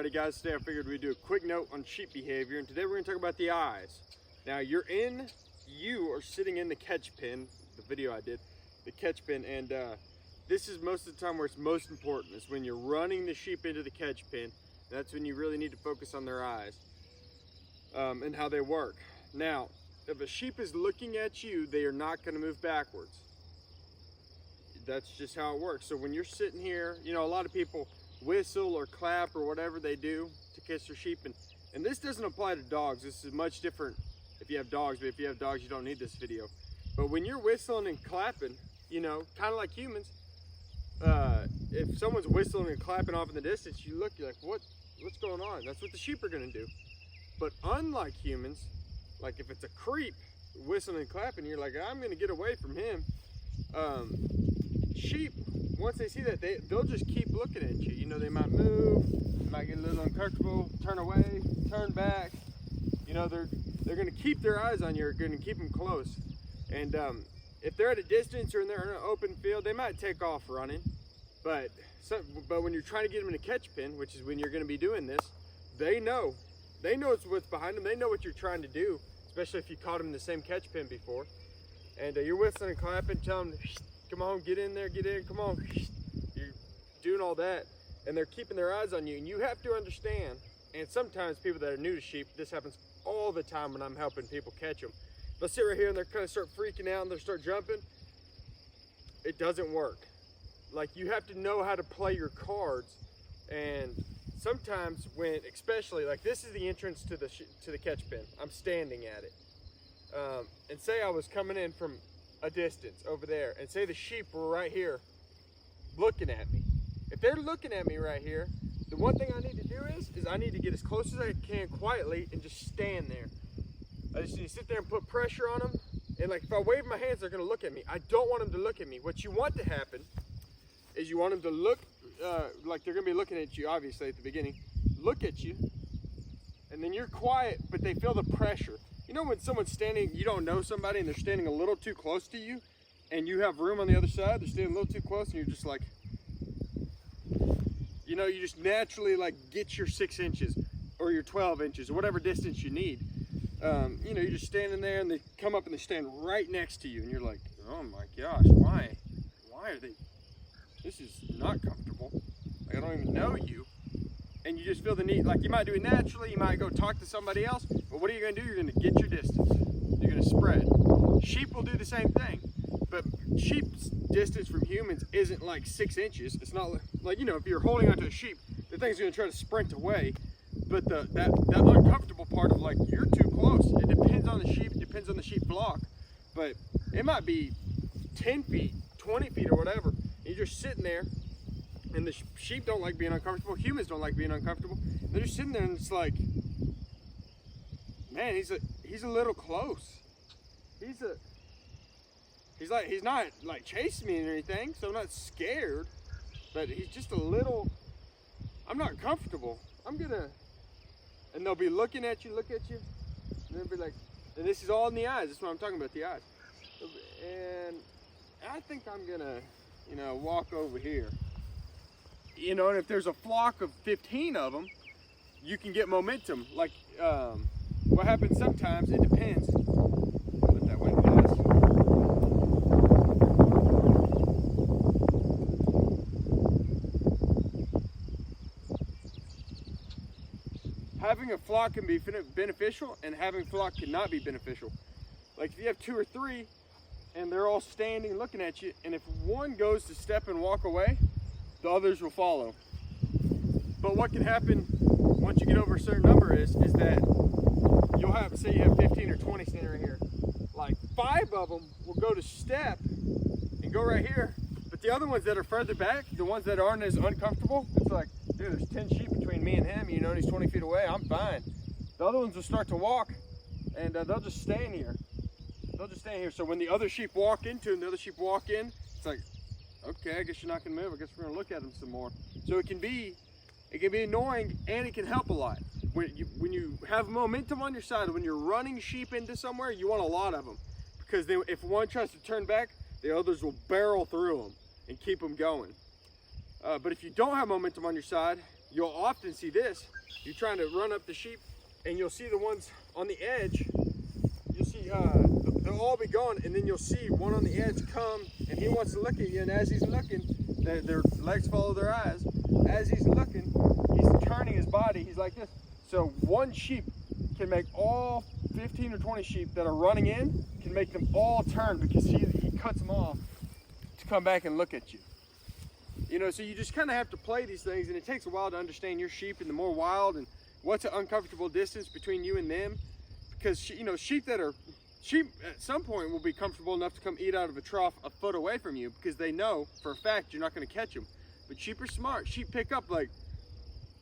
Alrighty guys, today I figured we'd do a quick note on sheep behavior, and today we're going to talk about the eyes. Now you are sitting in the catch pen, the video I did, the catch pen, and this is most of the time where it's most important, is when you're running the sheep into the catch pen. That's when you really need to focus on their eyes and how they work. Now, if a sheep is looking at you, they are not going to move backwards. That's just how it works. So when you're sitting here, you know, a lot of people whistle or clap or whatever they do to catch their sheep, and this doesn't apply to dogs. This is much different if you have dogs, but if you have dogs, you don't need this video. But when you're whistling and clapping, you know, kind of like humans, if someone's whistling and clapping off in the distance, you're like, what's going on? That's what the sheep are going to do. But unlike humans, like if it's a creep whistling and clapping, you're like, I'm going to get away from him. Sheep, once they see that, they'll just keep looking at you. You know, they might move, they might get a little uncomfortable, turn away, turn back. You know, they're going to keep their eyes on you, going to keep them close. And if they're at a distance or they're in an open field, they might take off running. But when you're trying to get them in a catch pen, which is when you're going to be doing this, they know what's behind them. They know what you're trying to do, especially if you caught them in the same catch pen before. And you're whistling and clapping, telling them, come on, get in there, get in, come on. You're doing all that, and they're keeping their eyes on you. And you have to understand, and sometimes people that are new to sheep, this happens all the time when I'm helping people catch them. They'll sit right here and they're kind of start freaking out and they'll start jumping. It doesn't work. Like, you have to know how to play your cards. And sometimes especially like this is the entrance to the catch pen. I'm standing at it. And say I was coming in from a distance over there, and say the sheep were right here looking at me. If they're looking at me right here, the one thing I need to do is I need to get as close as I can quietly and just stand there. I just need to sit there and put pressure on them. And like if I wave my hands, they're going to look at me. I don't want them to look at me. What you want to happen is you want them to look like they're going to be looking at you, obviously at the beginning, look at you, and then you're quiet, but they feel the pressure. You know when someone's standing, you don't know somebody and they're standing a little too close to you, and you have room on the other side, they're standing a little too close, and you're just like, you know, you just naturally like get your 6 inches or your 12 inches or whatever distance you need. You know, you're just standing there and they come up and they stand right next to you, and you're like, oh my gosh, why are they, this is not comfortable. Like, I don't even know you. And you just feel the need, like you might do it naturally, you might go talk to somebody else, but what are you going to do? You're going to get your distance. You're going to spread. Sheep will do the same thing, but sheep's distance from humans isn't like 6 inches. It's not like, you know, if you're holding onto a sheep, the thing's going to try to sprint away, but that uncomfortable part of like, you're too close, it depends on the sheep, it depends on the sheep flock, but it might be 10 feet, 20 feet or whatever, and you're just sitting there. And the sheep don't like being uncomfortable. Humans don't like being uncomfortable. They're just sitting there, and it's like, man, he's a little close. He's not like chasing me or anything, so I'm not scared. But he's just a little. I'm not comfortable. And they'll be looking at you, and they'll be like, and this is all in the eyes. That's what I'm talking about, the eyes. And I think I'm gonna, you know, walk over here. You know, and if there's a flock of 15 of them, you can get momentum. Like, what happens sometimes, it depends. Let that wind pass. Having a flock can be beneficial, and having a flock cannot be beneficial. Like, if you have 2 or 3, and they're all standing looking at you, and if one goes to step and walk away, the others will follow. But what can happen once you get over a certain number is that you'll have, say you have 15 or 20 standing right here. Like 5 of them will go to step and go right here. But the other ones that are further back, the ones that aren't as uncomfortable, it's like, dude, there's 10 sheep between me and him, you know, and he's 20 feet away, I'm fine. The other ones will start to walk, and they'll just stand here. They'll just stand here. So when the other sheep walk into and the other sheep walk in, it's like, okay, I guess you're not going to move. I guess we're going to look at them some more. So it can be annoying, and it can help a lot. When you have momentum on your side, when you're running sheep into somewhere, you want a lot of them. Because if one tries to turn back, the others will barrel through them and keep them going. But if you don't have momentum on your side, you'll often see this. You're trying to run up the sheep, and you'll see the ones on the edge. You'll see they'll all be gone, and then you'll see one on the edge come, and he wants to look at you, and as he's looking, their legs follow their eyes. As he's looking, he's turning his body. He's like this. So one sheep can make all 15 or 20 sheep that are running in, can make them all turn because he cuts them off to come back and look at you. You know, so you just kind of have to play these things, and it takes a while to understand your sheep and the more wild and what's an uncomfortable distance between you and them. Because, you know, sheep at some point will be comfortable enough to come eat out of a trough a foot away from you because they know for a fact you're not going to catch them. But sheep are smart. Sheep pick up like,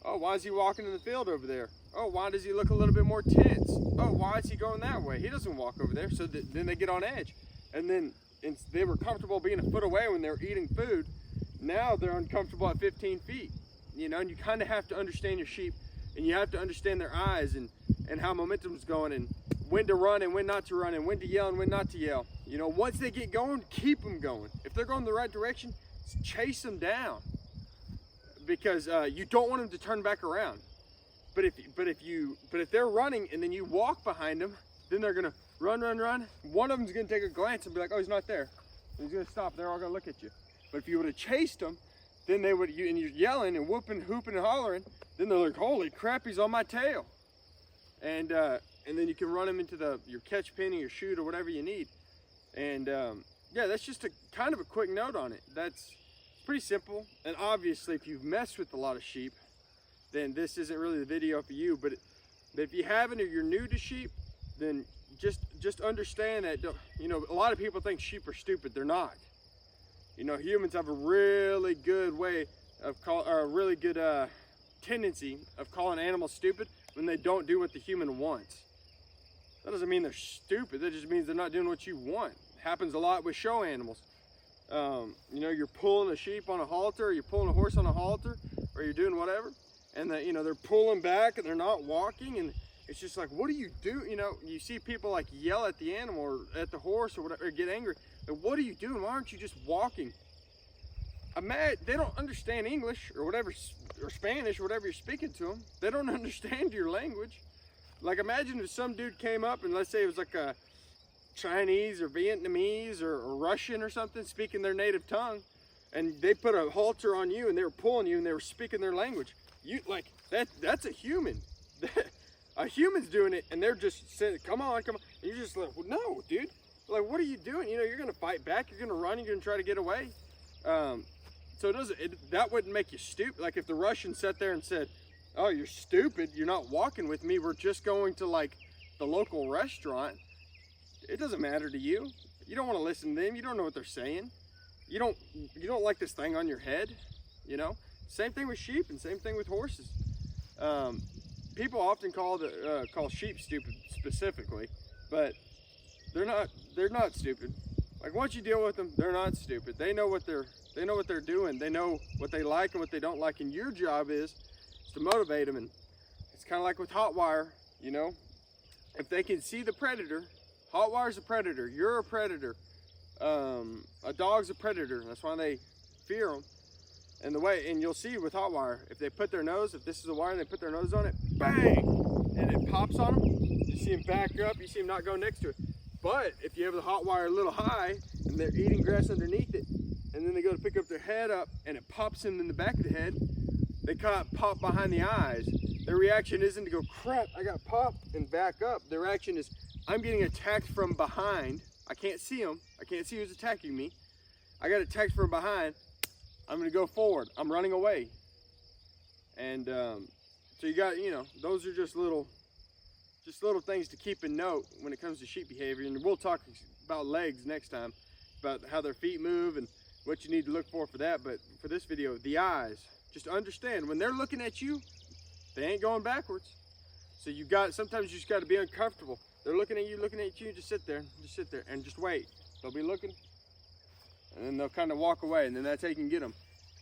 oh, why is he walking in the field over there? Oh, why does he look a little bit more tense? Oh, why is he going that way? He doesn't walk over there. So then they get on edge. And then they were comfortable being a foot away when they were eating food. Now they're uncomfortable at 15 feet, you know, and you kind of have to understand your sheep, and you have to understand their eyes and how momentum's going, and when to run and when not to run, and when to yell and when not to yell. You know, once they get going, keep them going. If they're going the right direction, chase them down, because you don't want them to turn back around. But if they're running and then you walk behind them, then they're gonna run. One of them's gonna take a glance and be like, oh, he's not there. And he's gonna stop. They're all gonna look at you. But if you would have chased them, then they would, and you're yelling and whooping, hooping and hollering, then they're like, holy crap, he's on my tail. And then you can run them into your catch pin or your chute or whatever you need. And yeah, that's just a kind of a quick note on it. That's pretty simple. And obviously, if you've messed with a lot of sheep, then this isn't really the video for you. But if you haven't or you're new to sheep, then just understand that, you know, a lot of people think sheep are stupid. They're not. You know, humans have a really good way of a really good tendency of calling animals stupid when they don't do what the human wants. That doesn't mean they're stupid. That just means they're not doing what you want. It happens a lot with show animals. You know, you're pulling a sheep on a halter, or you're pulling a horse on a halter, or you're doing whatever, and you know, they're pulling back and they're not walking, and it's just like, what do you do? You know, you see people like yell at the animal or at the horse or whatever, or get angry. Like, what are you doing? Why aren't you just walking? They don't understand English or whatever, or Spanish or whatever you're speaking to them. They don't understand your language. Like, imagine if some dude came up and let's say it was like a Chinese or Vietnamese or Russian or something speaking their native tongue, and they put a halter on you and they were pulling you and they were speaking their language. You like that's a human. A human's doing it, and they're just saying, come on. And you're just like, well, no, dude. Like, what are you doing? You know, you're going to fight back. You're going to run. You're going to try to get away. So that wouldn't make you stupid. Like, if the Russians sat there and said, oh, you're stupid. You're not walking with me. We're just going to, like, the local restaurant. It doesn't matter to you. You don't want to listen to them. You don't know what they're saying. You don't like this thing on your head, you know? Same thing with sheep and same thing with horses. People often call sheep stupid specifically, but they're not stupid. Like, once you deal with them, they're not stupid. They know what they're doing. They know what they like and what they don't like, and your job is to motivate them. And it's kind of like with hot wire, you know? If they can see the predator, hot wire's a predator. You're a predator. A dog's a predator. That's why they fear them. And you'll see with hot wire, if they put their nose, if this is a wire and they put their nose on it, bang, and it pops on them. You see them back up. You see them not go next to it. But if you have the hot wire a little high and they're eating grass underneath it, and then they go to pick up their head up and it pops them in the back of the head, they kind of pop behind the eyes. Their reaction isn't to go, crap, I got popped, and back up. Their reaction is, I'm getting attacked from behind. I can't see them. I can't see who's attacking me. I got attacked from behind. I'm going to go forward. I'm running away. And so you got, you know, those are just little things to keep in note when it comes to sheep behavior. And we'll talk about legs next time, about how their feet move and what you need to look for that. But for this video, the eyes, just understand when they're looking at you, they ain't going backwards. So sometimes you just got to be uncomfortable. They're looking at you, just sit there and just wait. They'll be looking, and then they'll kind of walk away, and then that's how you can get them.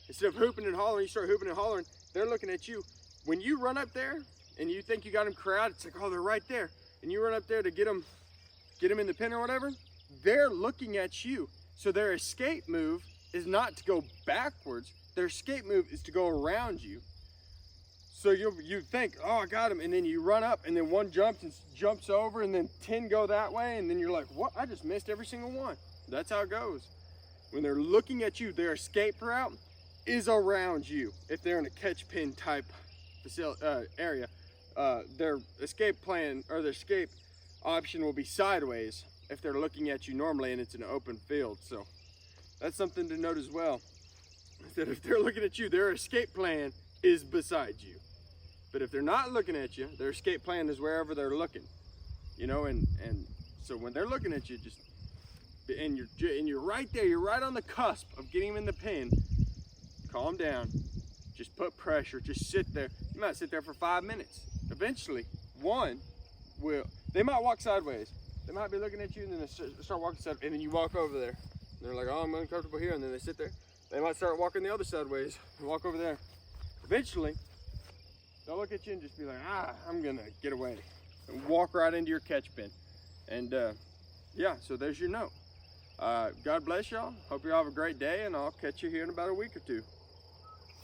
Instead of hooping and hollering, you start hooping and hollering, they're looking at you. When you run up there and you think you got them corralled, it's like, oh, they're right there. And you run up there to get them in the pen or whatever, they're looking at you. So their escape move is not to go backwards. Their escape move is to go around you. So you think, oh, I got him, and then you run up, and then one jumps over, and then 10 go that way, and then you're like, what? I just missed every single one. That's how it goes. When they're looking at you, their escape route is around you. If they're in a catch pin type area, their escape plan or their escape option will be sideways if they're looking at you normally and it's an open field. So that's something to note as well, that if they're looking at you, their escape plan is beside you. But if they're not looking at you, their escape plan is wherever they're looking, you know. And so when they're looking at you, and you're right there, you're right on the cusp of getting them in the pen, calm down, just put pressure, just sit there. You might sit there for 5 minutes. Eventually they might walk sideways. They might be looking at you, and then they start walking sideways, and then you walk over there. And they're like, oh, I'm uncomfortable here, and then they sit there. They might start walking the other sideways and walk over there. Eventually, they'll look at you and just be like, I'm gonna get away, and walk right into your catch pin. And yeah, so there's your note. God bless y'all. Hope you all have a great day, and I'll catch you here in about a week or two.